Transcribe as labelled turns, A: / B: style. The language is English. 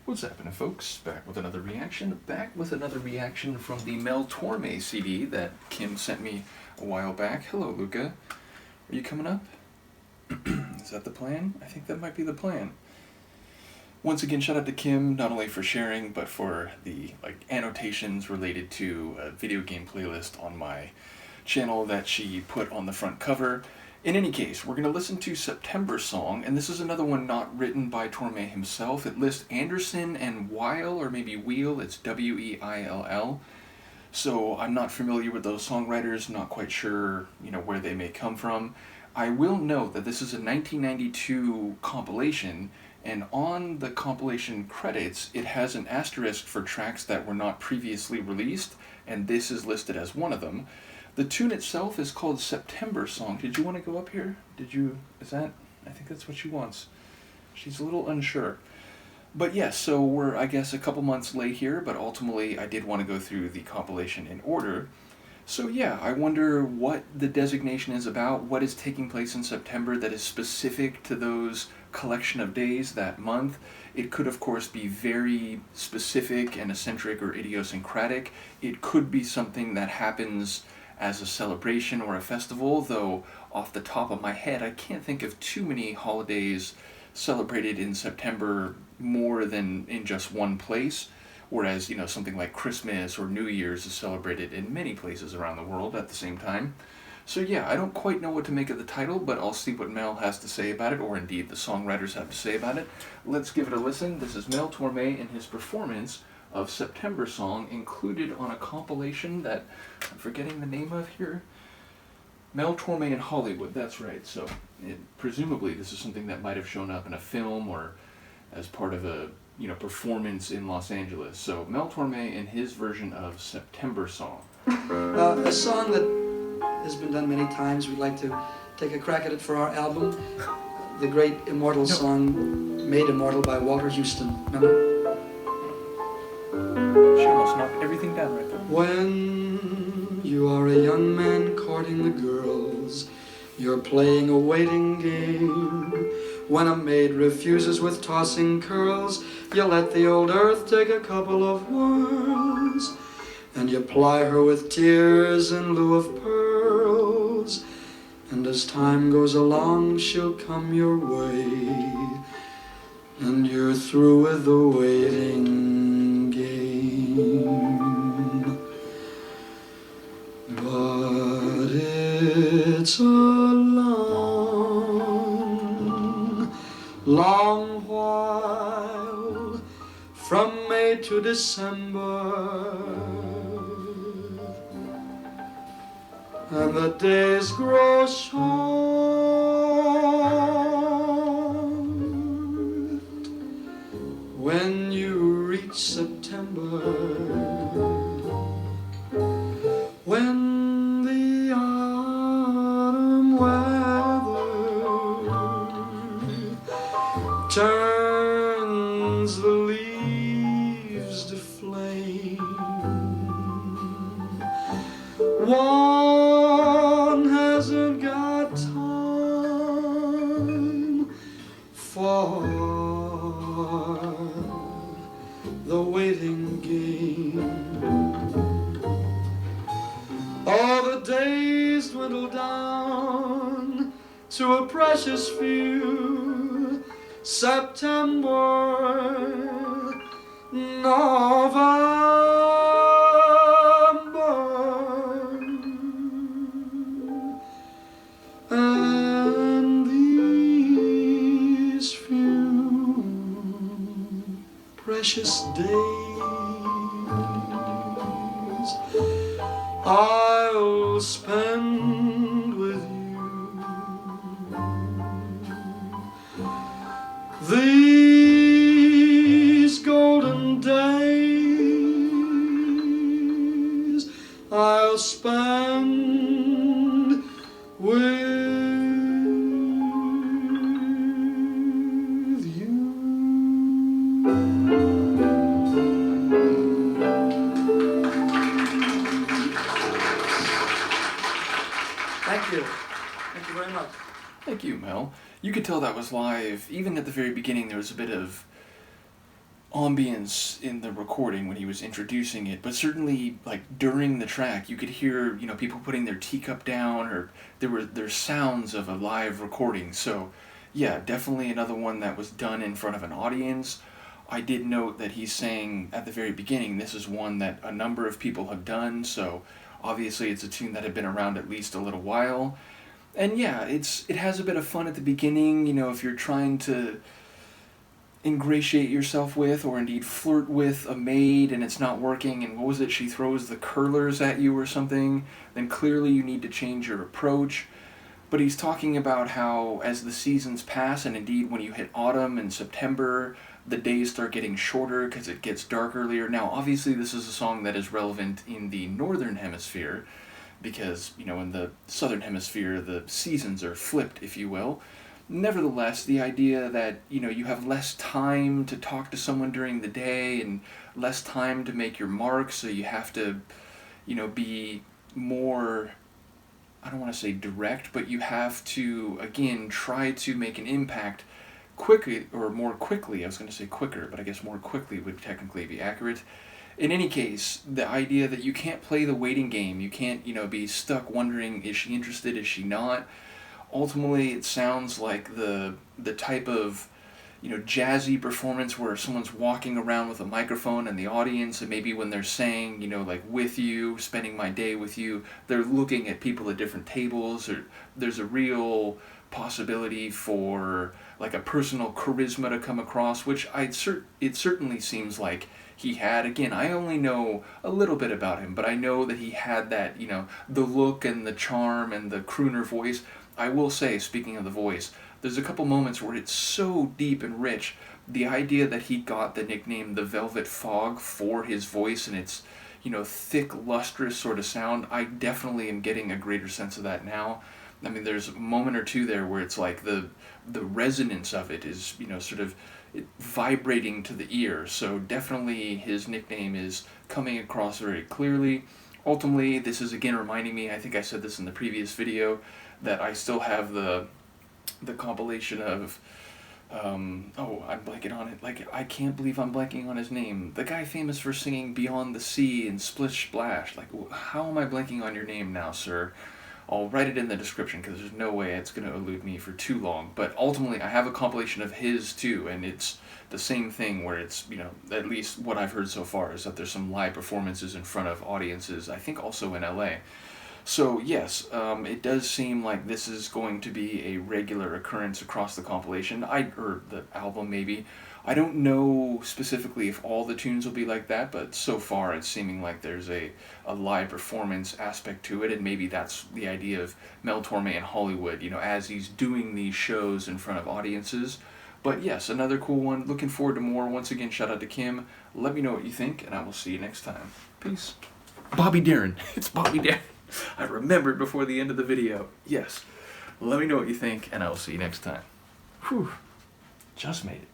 A: What's happening, folks? Back with another reaction. Back with another reaction from the Mel Torme CD that Kim sent me a while back. Hello, Luca. Are you coming up? Is that the plan? I think that might be the plan. Once again, shout out to Kim, not only for sharing, but for the annotations related to a video game playlist on my channel that she put on the front cover. In any case, we're going to listen to September Song, and this is another one not written by Torme himself. It lists Anderson and Weil, or maybe Wheel, it's W-E-I-L-L. So I'm not familiar with those songwriters, not quite sure, where they may come from. I will note that this is a 1992 compilation, and on the compilation credits, it has an asterisk for tracks that were not previously released, and this is listed as one of them. The tune itself is called September Song. Did you want to go up here? I think that's what she wants. She's a little unsure. But yes, so we're, I guess, a couple months late here, but ultimately I did want to go through the compilation in order. So yeah, I wonder what the designation is about, what is taking place in September that is specific to those collection of days that month. It could, of course, be very specific and eccentric or idiosyncratic. It could be something that happens as a celebration or a festival, though off the top of my head I can't think of too many holidays celebrated in September more than in just one place, whereas something like Christmas or New Year's is celebrated in many places around the world at the same time. So yeah, I don't quite know what to make of the title, but I'll see what Mel has to say about it, or indeed the songwriters have to say about it. Let's give it a listen. This is Mel Torme and his performance of September Song, included on a compilation that I'm forgetting the name of here. Mel Torme in Hollywood, that's right. So presumably this is something that might have shown up in a film or as part of a performance in Los Angeles. So Mel Torme and his version of September Song.
B: A song that has been done many times. We'd like to take a crack at it for our album. The great immortal song Made Immortal by Walter Houston. Remember?
A: She almost knocked everything down right there.
B: When you are a young man courting the girls, you're playing a waiting game. When a maid refuses with tossing curls, you let the old earth take a couple of whirls, and you ply her with tears in lieu of pearls. And as time goes along, she'll come your way, and you're through with the waiting game. But it's a long, long while from May to December, and the days grow short when you reach September, when the autumn weather turns the leaves to flame. One hasn't got time for the waiting game. All the days dwindle down to a precious few. September, November, and these few precious days I'll spend with you. These golden days I'll spend with you. Thank you. Thank you very much.
A: Thank you, Mel. You could tell that was live. Even at the very beginning, there was a bit of ambience in the recording when he was introducing it, but certainly like during the track you could hear, you know, people putting their teacup down, or there's sounds of a live recording. So yeah, definitely another one that was done in front of an audience. I did note that he's saying at the very beginning this is one that a number of people have done, so obviously it's a tune that had been around at least a little while. And yeah, it has a bit of fun at the beginning, you know, if you're trying to ingratiate yourself with, or indeed flirt with, a maid and it's not working, and what was it, she throws the curlers at you or something, then clearly you need to change your approach. But he's talking about how as the seasons pass, and indeed when you hit autumn and September, the days start getting shorter because it gets dark earlier. Now obviously this is a song that is relevant in the northern hemisphere, because, you know, in the southern hemisphere the seasons are flipped, if you will. Nevertheless, the idea that, you know, you have less time to talk to someone during the day and less time to make your mark, so you have to, you know, be more, I don't want to say direct, but you have to, again, try to make an impact quickly, or more quickly. I was going to say quicker, but I guess more quickly would technically be accurate. In any case, the idea that you can't play the waiting game, you can't, you know, be stuck wondering, is she interested, is she not? Ultimately, it sounds like the type of, you know, jazzy performance where someone's walking around with a microphone in the audience, and maybe when they're saying, you know, like, with you, spending my day with you, they're looking at people at different tables, or there's a real possibility for like a personal charisma to come across, which it certainly seems like he had. Again, I only know a little bit about him, but I know that he had that, you know, the look and the charm and the crooner voice. I will say, speaking of the voice, there's a couple moments where it's so deep and rich. The idea that he got the nickname the Velvet Fog for his voice and its, you know, thick, lustrous sort of sound, I definitely am getting a greater sense of that now. I mean, there's a moment or two there where it's like the resonance of it is, you know, sort of vibrating to the ear. So definitely his nickname is coming across very clearly. Ultimately, this is again reminding me, I think I said this in the previous video, that I still have the compilation of, I'm blanking on it. Like, I can't believe I'm blanking on his name. The guy famous for singing Beyond the Sea and Splish Splash. Like, how am I blanking on your name now, sir? I'll write it in the description because there's no way it's going to elude me for too long. But ultimately, I have a compilation of his too, and it's the same thing where it's, you know, at least what I've heard so far is that there's some live performances in front of audiences, I think also in LA. So yes, it does seem like this is going to be a regular occurrence across the compilation, or the album maybe. I don't know specifically if all the tunes will be like that, but so far it's seeming like there's a live performance aspect to it, and maybe that's the idea of Mel Torme in Hollywood, you know, as he's doing these shows in front of audiences. But yes, another cool one. Looking forward to more. Once again, shout out to Kim. Let me know what you think, and I will see you next time. Peace. Bobby Darin. It's Bobby Darin. I remembered before the end of the video. Yes. Let me know what you think, and I will see you next time. Whew. Just made it.